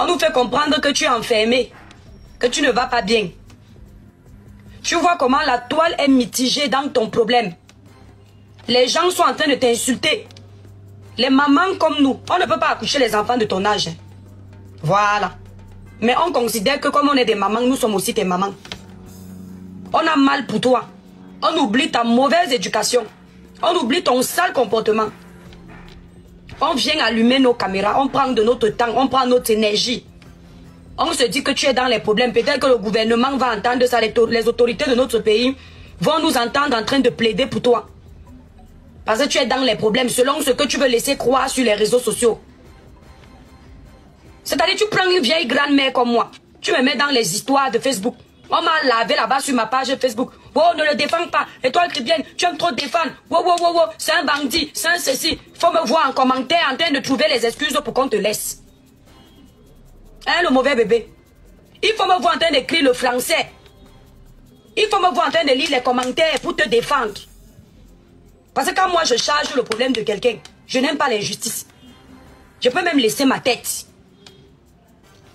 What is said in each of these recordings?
On nous fait comprendre que tu es enfermé, que tu ne vas pas bien. Tu vois comment la toile est mitigée dans ton problème. Les gens sont en train de t'insulter. Les mamans comme nous, on ne peut pas accoucher les enfants de ton âge. Voilà. Mais on considère que comme on est des mamans, nous sommes aussi tes mamans. On a mal pour toi. On oublie ta mauvaise éducation. On oublie ton sale comportement. On vient allumer nos caméras, on prend de notre temps, on prend notre énergie. On se dit que tu es dans les problèmes. Peut-être que le gouvernement va entendre ça, les autorités de notre pays vont nous entendre en train de plaider pour toi. Parce que tu es dans les problèmes selon ce que tu veux laisser croire sur les réseaux sociaux. C'est-à-dire tu prends une vieille grand-mère comme moi, tu me mets dans les histoires de Facebook. On m'a lavé là-bas sur ma page Facebook. Oh, ne le défends pas. Étoile chrétienne, tu aimes trop te défendre. Wow, c'est un bandit, c'est un ceci. Faut me voir en commentaire en train de trouver les excuses pour qu'on te laisse. Hein, le mauvais bébé? Il faut me voir en train d'écrire le français. Il faut me voir en train de lire les commentaires pour te défendre. Parce que quand moi je charge le problème de quelqu'un, je n'aime pas l'injustice. Je peux même laisser ma tête.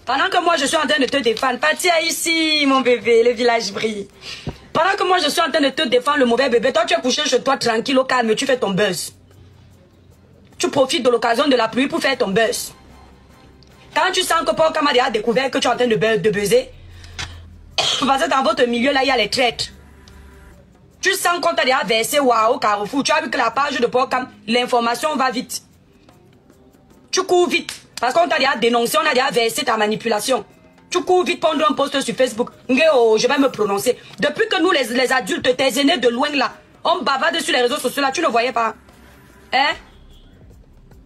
Pendant que moi je suis en train de te défendre, partir ici mon bébé, le village brille. Pendant que moi je suis en train de te défendre le mauvais bébé, toi tu es couché chez toi tranquille au calme, tu fais ton buzz. Tu profites de l'occasion de la pluie pour faire ton buzz. Quand tu sens que Paul Kamadi a découvert que tu es en train de buzzer, parce que dans votre milieu là il y a les traîtres. Tu sens qu'on t'a déjà versé au Carrefour, tu as vu que la page de Paul Kam, l'information va vite. Tu cours vite. Parce qu'on t'a déjà dénoncé, on a déjà versé ta manipulation. Tu cours vite prendre un post sur Facebook. Je vais me prononcer. Depuis que nous, les adultes, tes aînés de loin là, on bavarde sur les réseaux sociaux là, tu ne voyais pas. Hein?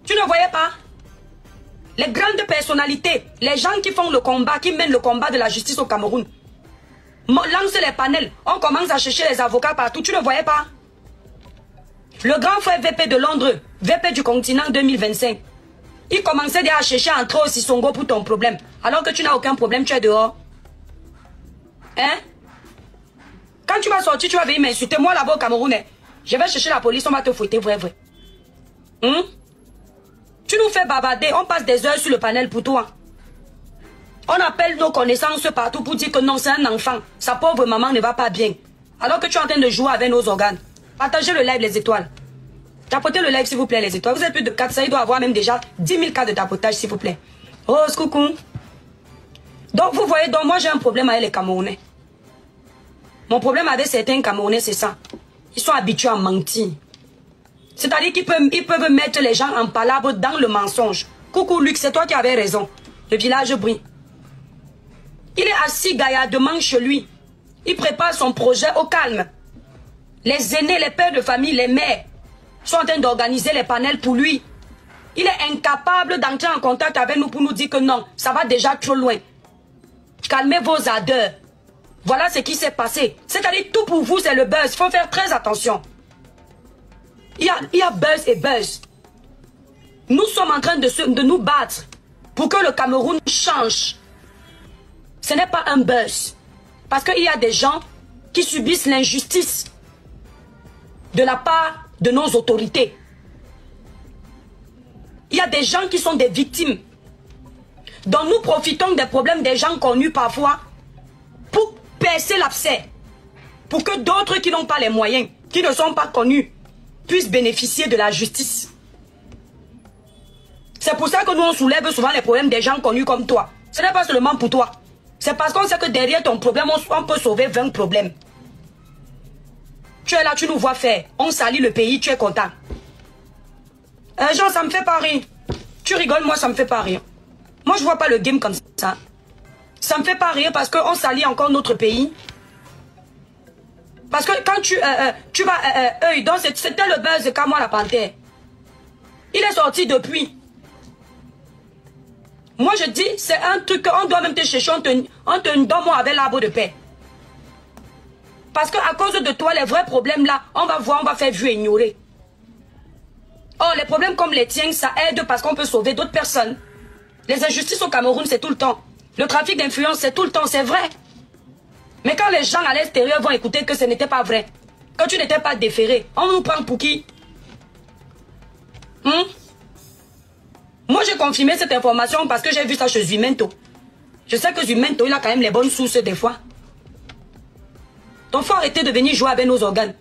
Tu ne voyais pas? Les grandes personnalités, les gens qui font le combat, qui mènent le combat de la justice au Cameroun, lancent les panels. On commence à chercher les avocats partout. Tu ne voyais pas? Le grand frère VP de Londres, VP du continent 2025. Il commençait déjà à chercher à entrer au Sissongo pour ton problème. Alors que tu n'as aucun problème, tu es dehors. Hein? Quand tu vas sortir, tu vas venir m'insulter. Moi là-bas au Cameroun, je vais chercher la police, on va te fouetter, vrai. Hein? Tu nous fais bavarder, on passe des heures sur le panel pour toi. On appelle nos connaissances partout pour dire que non, c'est un enfant. Sa pauvre maman ne va pas bien. Alors que tu es en train de jouer avec nos organes. Partagez le live, les étoiles. Tapotez le live, s'il vous plaît, les étoiles. Vous êtes plus de 400, il doit avoir même déjà 10 000 cas de tapotage, s'il vous plaît. Oh, coucou. Donc, vous voyez, donc moi, j'ai un problème avec les Camerounais. Mon problème avec certains Camerounais, c'est ça. Ils sont habitués à mentir. C'est-à-dire qu'ils peuvent mettre les gens en palabre dans le mensonge. Coucou, Luc, c'est toi qui avais raison. Le village brille. Il est assis gaillardement chez lui. Il prépare son projet au calme. Les aînés, les pères de famille, les mères sont en train d'organiser les panels pour lui. Il est incapable d'entrer en contact avec nous pour nous dire que non, ça va déjà trop loin. Calmez vos ardeurs. Voilà ce qui s'est passé. C'est-à-dire tout pour vous, c'est le buzz. Il faut faire très attention. Il y a buzz et buzz. Nous sommes en train de nous battre pour que le Cameroun change. Ce n'est pas un buzz. Parce qu'il y a des gens qui subissent l'injustice de la part de nos autorités. Il y a des gens qui sont des victimes. Donc nous profitons des problèmes des gens connus parfois pour percer l'abcès. Pour que d'autres qui n'ont pas les moyens, qui ne sont pas connus, puissent bénéficier de la justice. C'est pour ça que nous on soulève souvent les problèmes des gens connus comme toi. Ce n'est pas seulement pour toi. C'est parce qu'on sait que derrière ton problème, on peut sauver 20 problèmes. Tu es là, tu nous vois faire. On salit le pays, tu es content. Jean, ça me fait pas rire. Tu rigoles, moi, ça me fait pas rire. Moi, je vois pas le game comme ça. Ça me fait pas rire parce qu'on salit encore notre pays. Parce que quand tu vas... donc c'était le buzz de Kamwa la Panthère. Il est sorti depuis. Moi, je dis, c'est un truc qu'on doit même te chercher. On te donne moi avec l'arbre de paix. Parce qu'à cause de toi, les vrais problèmes là, on va voir, on va faire vue et ignorer. Oh, les problèmes comme les tiens, ça aide parce qu'on peut sauver d'autres personnes. Les injustices au Cameroun, c'est tout le temps. Le trafic d'influence, c'est tout le temps, c'est vrai. Mais quand les gens à l'extérieur vont écouter que ce n'était pas vrai, que tu n'étais pas déféré, on nous prend pour qui? Moi, j'ai confirmé cette information parce que j'ai vu ça chez Zumento. Je sais que Zumento, il a quand même les bonnes sources des fois. Donc, il faut arrêter de venir jouer avec nos organes.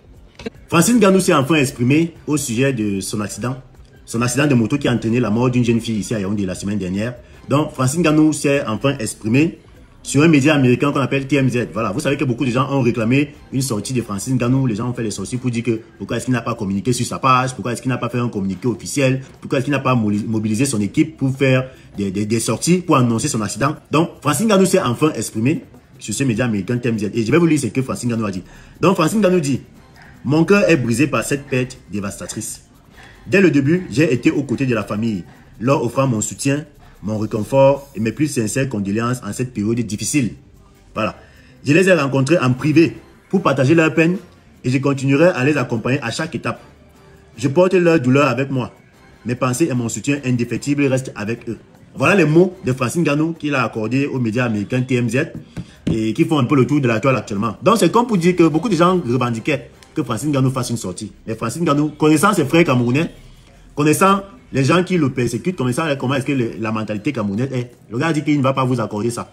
Francine Ganou s'est enfin exprimée au sujet de son accident. Son accident de moto qui a entraîné la mort d'une jeune fille ici à Yaoundé la semaine dernière. Donc, Francine Ganou s'est enfin exprimée sur un média américain qu'on appelle TMZ. Voilà, vous savez que beaucoup de gens ont réclamé une sortie de Francine Ganou. Les gens ont fait les sorties pour dire que pourquoi est-ce qu'il n'a pas communiqué sur sa page, pourquoi est-ce qu'il n'a pas fait un communiqué officiel, pourquoi est-ce qu'il n'a pas mobilisé son équipe pour faire des sorties, pour annoncer son accident. Donc, Francine Ganou s'est enfin exprimée sur ce média américain TMZ. Et je vais vous lire ce que Francine Ganou a dit. Donc, Francine Ganou dit: mon cœur est brisé par cette perte dévastatrice. Dès le début, j'ai été aux côtés de la famille, leur offrant mon soutien, mon réconfort et mes plus sincères condoléances en cette période difficile. Voilà. Je les ai rencontrés en privé pour partager leur peine et je continuerai à les accompagner à chaque étape. Je porte leur douleur avec moi. Mes pensées et mon soutien indéfectible restent avec eux. Voilà les mots de Francine Ganou qu'il a accordés aux médias américains TMZ et qui font un peu le tour de la toile actuellement. Donc c'est comme pour dire que beaucoup de gens revendiquaient que Francine Ganou fasse une sortie. Mais Francine Ganou, connaissant ses frères camerounais, connaissant les gens qui le persécutent, connaissant comment est-ce que la mentalité camerounaise est, le gars dit qu'il ne va pas vous accorder ça.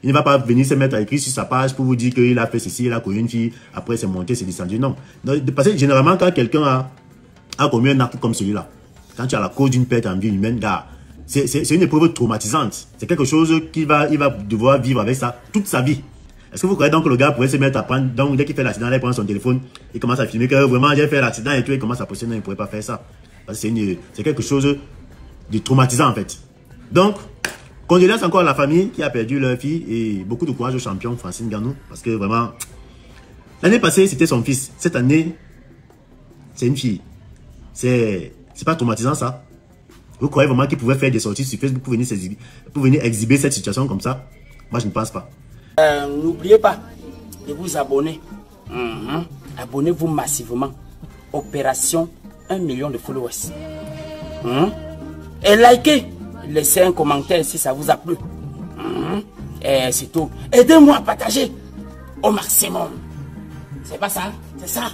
Il ne va pas venir se mettre à écrire sur sa page pour vous dire qu'il a fait ceci, il a connu une fille, après c'est monté, c'est descendu. Non. Parce que généralement, quand quelqu'un a commis un acte comme celui-là, quand tu as la cause d'une perte en vie humaine, c'est une épreuve traumatisante. C'est quelque chose il va devoir vivre avec ça toute sa vie. Est-ce que vous croyez donc que le gars pourrait se mettre à prendre, donc dès qu'il fait l'accident, il prend son téléphone, il commence à filmer que vraiment j'ai fait l'accident et tout, il commence à poster, non, il ne pourrait pas faire ça. Parce que c'est quelque chose de traumatisant en fait. Donc, condoléances encore à la famille qui a perdu leur fille et beaucoup de courage au champion Francine Ganou. Parce que vraiment, l'année passée c'était son fils. Cette année, c'est une fille. C'est pas traumatisant ça? Vous croyez vraiment qu'il pouvait faire des sorties sur Facebook pour venir exhiber cette situation comme ça? Moi je ne pense pas. N'oubliez pas de vous abonner. Abonnez-vous massivement. Opération 1 million de followers. Et likez. Laissez un commentaire si ça vous a plu. Et c'est tout. Aidez-moi à partager au maximum. C'est pas ça? C'est ça.